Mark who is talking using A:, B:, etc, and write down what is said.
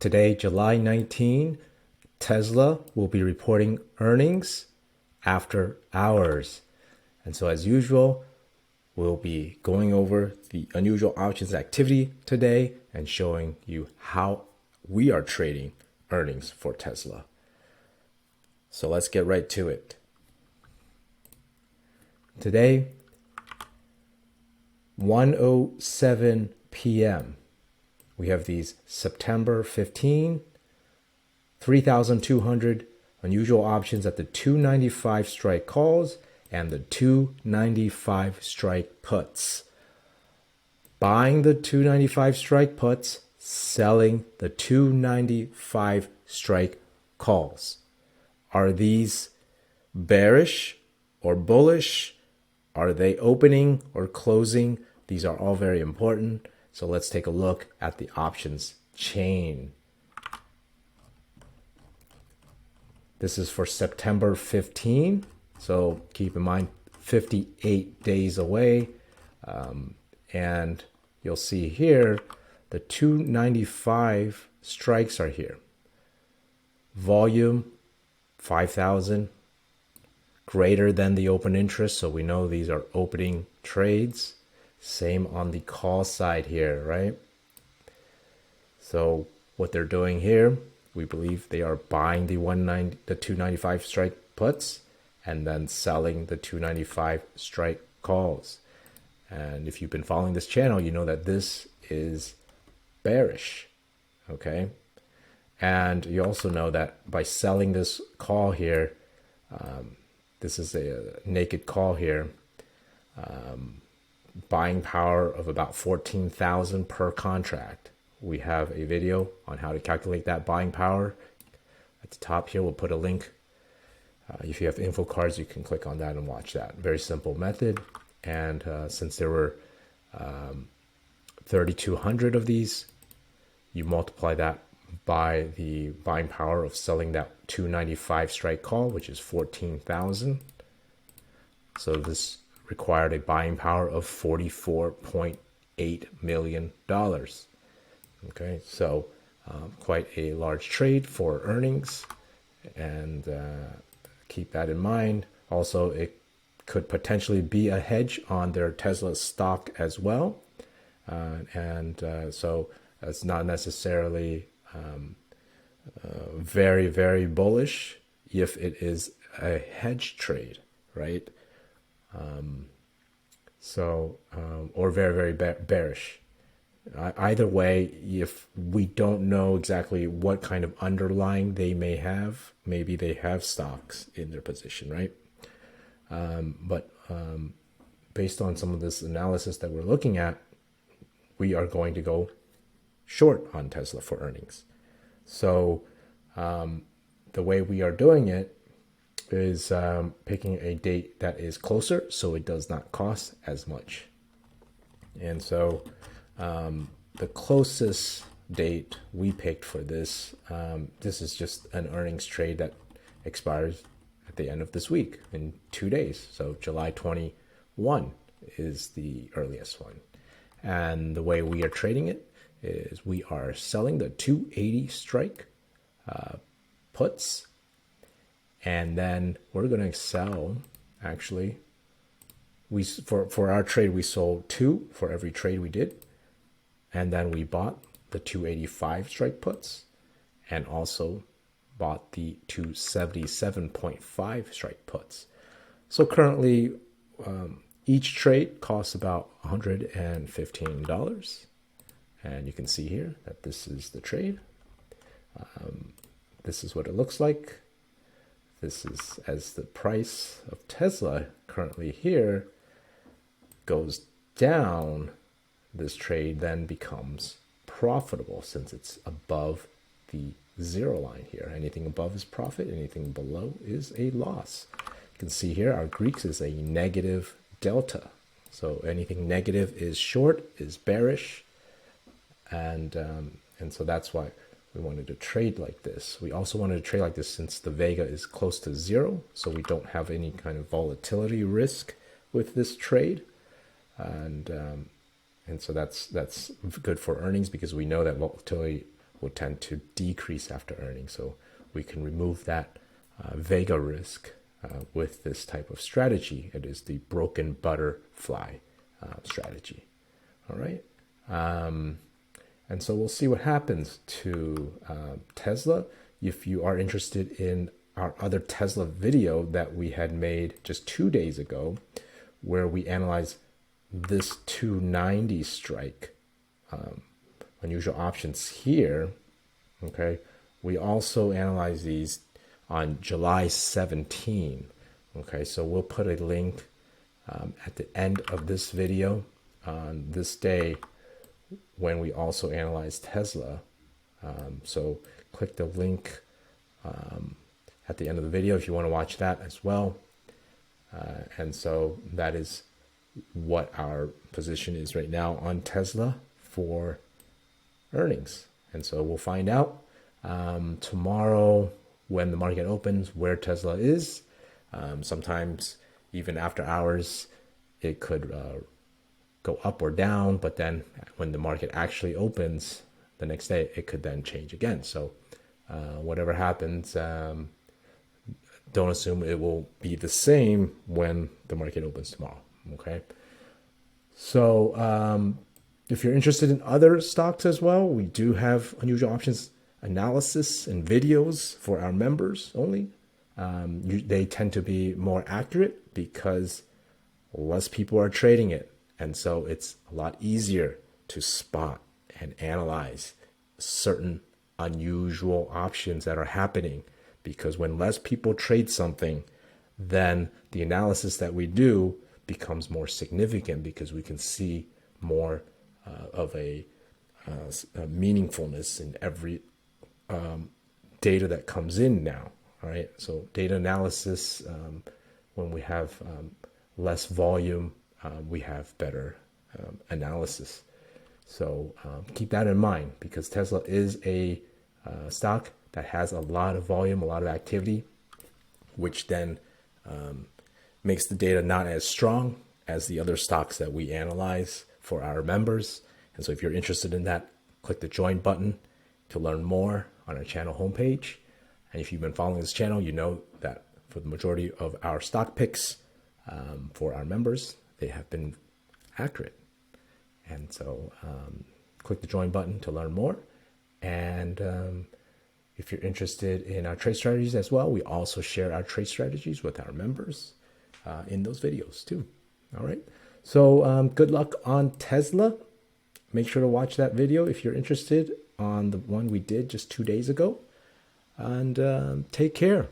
A: Today, July 19, Tesla will be reporting earnings after hours. And so as usual, we'll be going over the unusual options activity today and showing you how we are trading earnings for Tesla. So let's get right to it. Today, 1:07 p.m. we have these September 15, 3,200 unusual options at the 295 strike calls and the 295 strike puts. Buying the 295 strike puts, selling the 295 strike calls. Are these bearish or bullish? Are they opening or closing? These are all very important. So let's take a look at the options chain. This is for September 15. So keep in mind, 58 days away. And you'll see here, the 295 strikes are here. Volume, 5,000, greater than the open interest. So we know these are opening trades. Same on the call side here, right? So what they're doing here, we believe they are buying the 295 strike puts and then selling the 295 strike calls. And if you've been following this channel, you know that this is bearish, okay? And you also know that by selling this call here, this is a naked call here, buying power of about 14,000 per contract. We have a video on how to calculate that buying power. At the top here, we'll put a link. If you have info cards, you can click on that and watch that. Very simple method. And since there were 3,200 of these, you multiply that by the buying power of selling that 295 strike call, which is 14,000. So this required a buying power of $44.8 million. Okay, so quite a large trade for earnings, and keep that in mind. Also, it could potentially be a hedge on their Tesla stock as well. So it's not necessarily very, very bullish if it is a hedge trade, right? Or very, very bearish. Either way, if we don't know exactly what kind of underlying they may have, maybe they have stocks in their position, right? But based on some of this analysis that we're looking at, we are going to go short on Tesla for earnings. So the way we are doing it is picking a date that is closer so it does not cost as much. And so the closest date we picked for this, this is just an earnings trade that expires at the end of this week in 2 days. So July 21 is the earliest one. And the way we are trading it is we are selling the 280 strike puts, and then we're going to sell, actually, for our trade, we sold 2 for every trade we did. And then we bought the 285 strike puts and also bought the 277.5 strike puts. So currently, each trade costs about $115. And you can see here that this is the trade. This is what it looks like. This is as the price of Tesla currently here goes down, this trade then becomes profitable since it's above the zero line here. Anything above is profit, anything below is a loss. You can see here our Greeks is a negative delta. So anything negative is short, is bearish, and so that's why we wanted to trade like this. We also wanted to trade like this since the Vega is close to zero, so we don't have any kind of volatility risk with this trade. And so that's good for earnings because we know that volatility will tend to decrease after earnings. So we can remove that vega risk with this type of strategy. It is the broken butterfly strategy. All right. And so we'll see what happens to Tesla. If you are interested in our other Tesla video that we had made just 2 days ago, where we analyze this 290 strike, unusual options here, okay, we also analyze these on July 17. Okay, so we'll put a link at the end of this video on this day when we also analyze Tesla. So click the link at the end of the video if you want to watch that as well. And so that is what our position is right now on Tesla for earnings. And so we'll find out tomorrow when the market opens where Tesla is. Sometimes even after hours, it could go up or down, but then when the market actually opens the next day, it could then change again. So whatever happens, don't assume it will be the same when the market opens tomorrow. Okay. So if you're interested in other stocks as well, we do have unusual options analysis and videos for our members only. They tend to be more accurate because less people are trading it. And so it's a lot easier to spot and analyze certain unusual options that are happening, because when less people trade something, then the analysis that we do becomes more significant because we can see more of a meaningfulness in every data that comes in now. All right. So data analysis, when we have less volume, we have better analysis. So keep that in mind, because Tesla is a stock that has a lot of volume, a lot of activity, which then makes the data not as strong as the other stocks that we analyze for our members. And so if you're interested in that, click the join button to learn more on our channel homepage. And if you've been following this channel, you know that for the majority of our stock picks for our members, they have been accurate. And so click the join button to learn more. And if you're interested in our trade strategies as well, we also share our trade strategies with our members in those videos too. All right. So good luck on Tesla. Make sure to watch that video if you're interested on the one we did just 2 days ago. And take care.